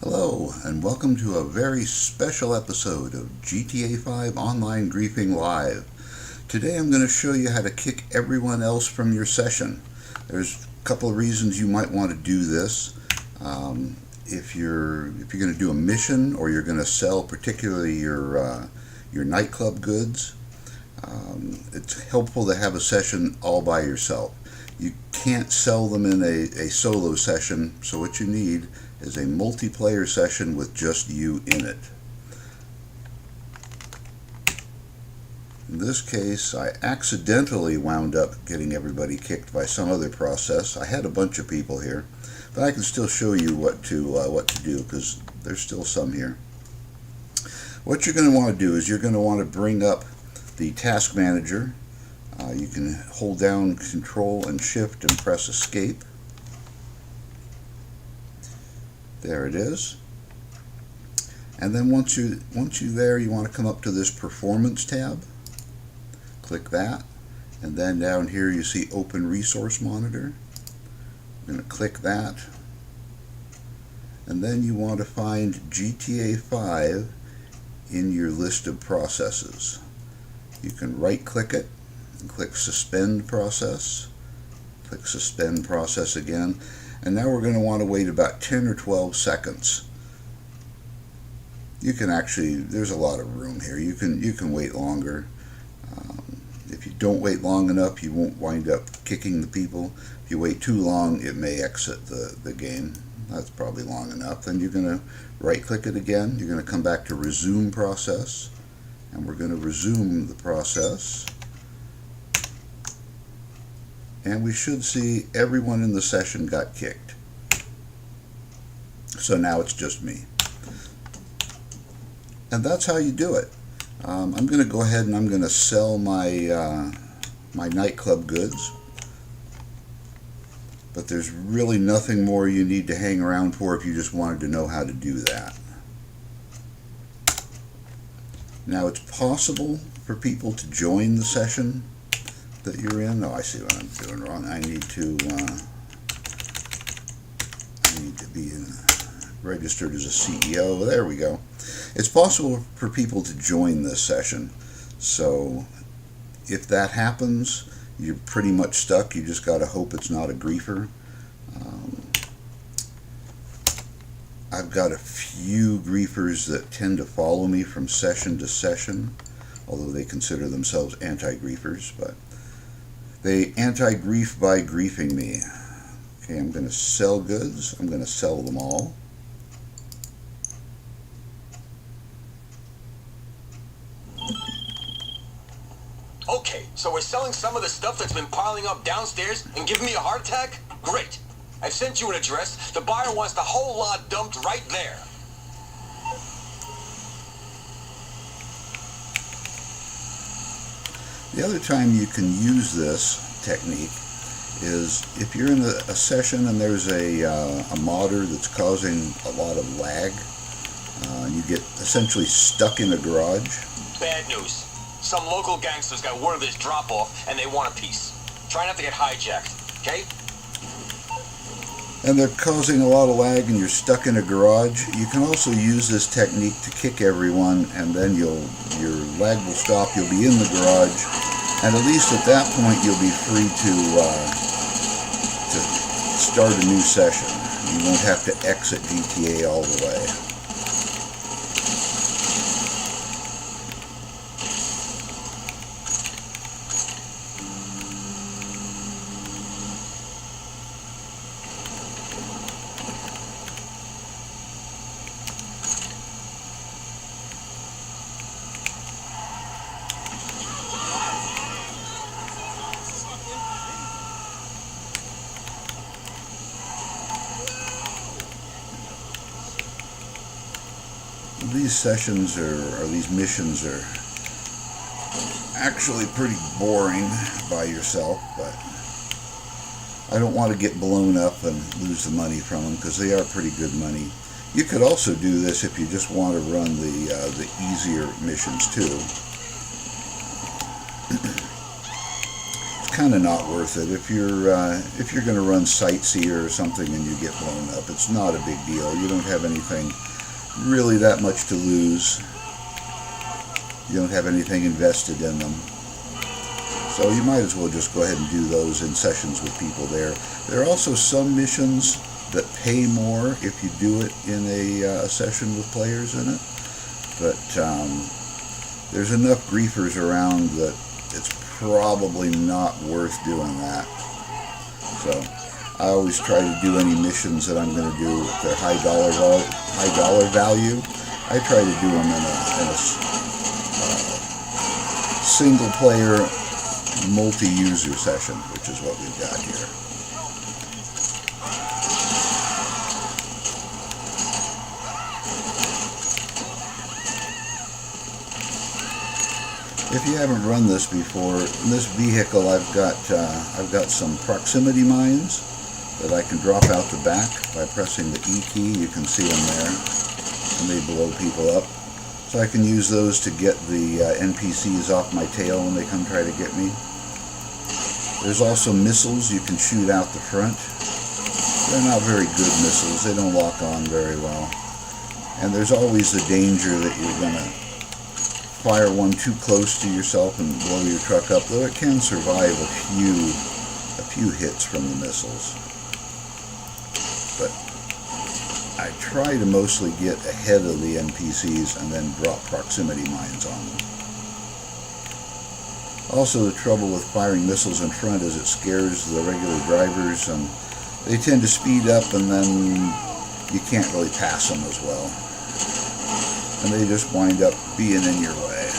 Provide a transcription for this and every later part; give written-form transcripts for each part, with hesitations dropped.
Hello, and welcome to a very special episode of GTA 5 Online Griefing Live. Today I'm going to show you how to kick everyone else from your session. There's a couple of reasons you might want to do this. If you're going to do a mission or you're going to sell particularly your nightclub goods, it's helpful to have a session all by yourself. You can't sell them in a solo session, so what you need is a multiplayer session with just you in it. In this case, I accidentally wound up getting everybody kicked by some other process. I had a bunch of people here, but I can still show you what to do because there's still some here. What you're going to want to do is you're going to want to bring up the task manager. You can hold down Control and Shift and press Escape. There it is. And then once you're there, you want to come up to this Performance tab. Click that. And then down here you see Open Resource Monitor. I'm going to click that. And then you want to find GTA 5 in your list of processes. You can right click it and click Suspend Process. Click Suspend Process again. And now we're going to want to wait about 10 or 12 seconds. You can actually, there's a lot of room here. You can wait longer. If you don't wait long enough, you won't wind up kicking the people. If you wait too long, it may exit the game. That's probably long enough. Then you're going to right click it again. You're going to come back to Resume Process. And we're going to resume the process. And we should see everyone in the session got kicked. So now it's just me. And that's how you do it. I'm going to go ahead and I'm going to sell my my nightclub goods. But there's really nothing more you need to hang around for if you just wanted to know how to do that. Now it's possible for people to join the session that you're in. Oh, I see what I'm doing wrong. I need to be registered as a CEO. There we go. It's possible for people to join this session. So if that happens, you're pretty much stuck. You just got to hope it's not a griefer. I've got a few griefers that tend to follow me from session to session, although they consider themselves anti-griefers, but they anti-grief by griefing me. Okay, I'm going to sell goods. I'm going to sell them all. Okay, so we're selling some of the stuff that's been piling up downstairs and giving me a heart attack? Great. I've sent you an address. The buyer wants the whole lot dumped right there. The other time you can use this technique is if you're in a session and there's a modder that's causing a lot of lag. You get essentially stuck in a garage. Bad news. Some local gangsters got word of this drop-off and they want a piece. Try not to get hijacked, okay? And they're causing a lot of lag and you're stuck in a garage. You can also use this technique to kick everyone, and then your lag will stop. You'll be in the garage, and at least at that point you'll be free to start a new session. You won't have to exit GTA all the way. These sessions or these missions are actually pretty boring by yourself, but I don't want to get blown up and lose the money from them because they are pretty good money. You could also do this if you just want to run the easier missions too. It's kind of not worth it. If you're going to run Sightseer or something and you get blown up, it's not a big deal. You don't have anything really that much to lose. You don't have anything invested in them. So you might as well just go ahead and do those in sessions with people there. There are also some missions that pay more if you do it in a session with players in it. But there's enough griefers around that it's probably not worth doing that. So I always try to do any missions that I'm going to do if they're high dollar value. I try to do them in a single player multi-user session, which is what we've got here. If you haven't run this before, in this vehicle I've got some proximity mines that I can drop out the back by pressing the E key. You can see them there, and they blow people up. So I can use those to get the NPCs off my tail when they come try to get me. There's also missiles you can shoot out the front. They're not very good missiles. They don't lock on very well. And there's always the danger that you're going to fire one too close to yourself and blow your truck up, though it can survive a few hits from the missiles. But I try to mostly get ahead of the NPCs and then drop proximity mines on them. Also, the trouble with firing missiles in front is it scares the regular drivers, and they tend to speed up, and then you can't really pass them as well. And they just wind up being in your way.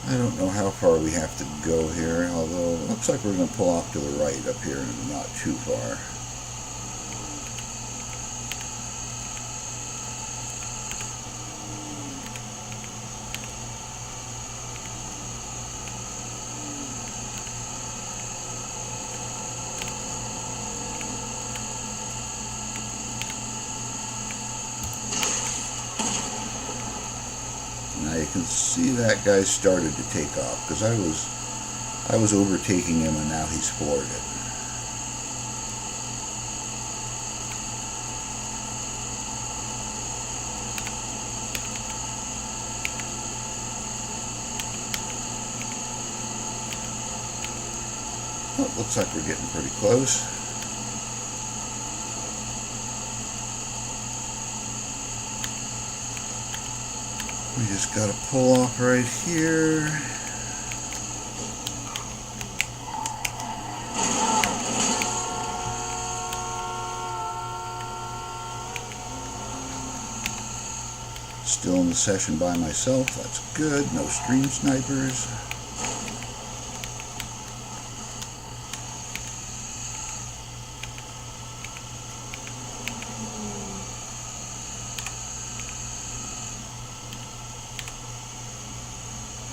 I don't know how far we have to go here, although it looks like we're going to pull off to the right up here and not too far. Now you can see that guy started to take off because I was overtaking him and now he's floored it. Well, looks like we're getting pretty close. We just got to pull off right here. Still in the session by myself. That's good. No stream snipers.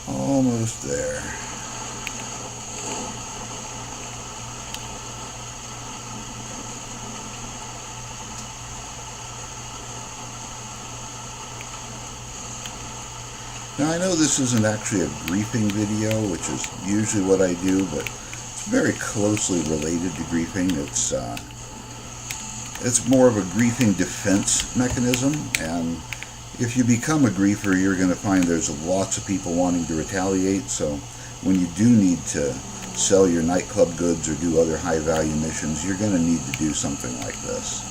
Almost there. Now I know this isn't actually a griefing video, which is usually what I do, but it's very closely related to griefing. It's more of a griefing defense mechanism, and if you become a griefer, you're going to find there's lots of people wanting to retaliate, so when you do need to sell your nightclub goods or do other high-value missions, you're going to need to do something like this.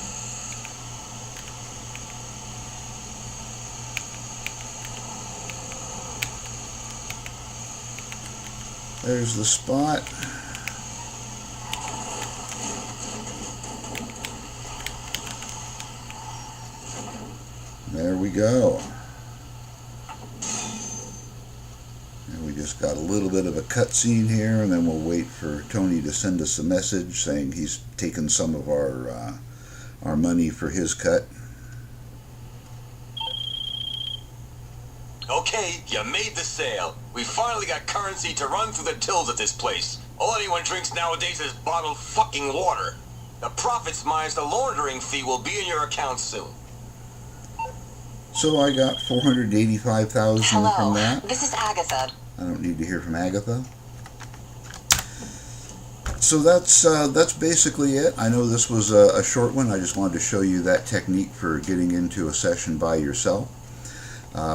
There's the spot. There we go. And we just got a little bit of a cutscene here, and then we'll wait for Tony to send us a message saying he's taken some of our money for his cut. Okay, you made the sale. We finally got currency to run through the tills at this place. All anyone drinks nowadays is bottled fucking water. The profits minus the laundering fee will be in your account soon. So I got 485,000 Hello, from that. this is Agatha. I don't need to hear from Agatha. So that's basically it. I know this was a short one. I just wanted to show you that technique for getting into a session by yourself.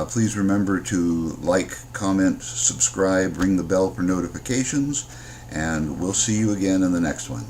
Please remember to like, comment, subscribe, ring the bell for notifications, and we'll see you again in the next one.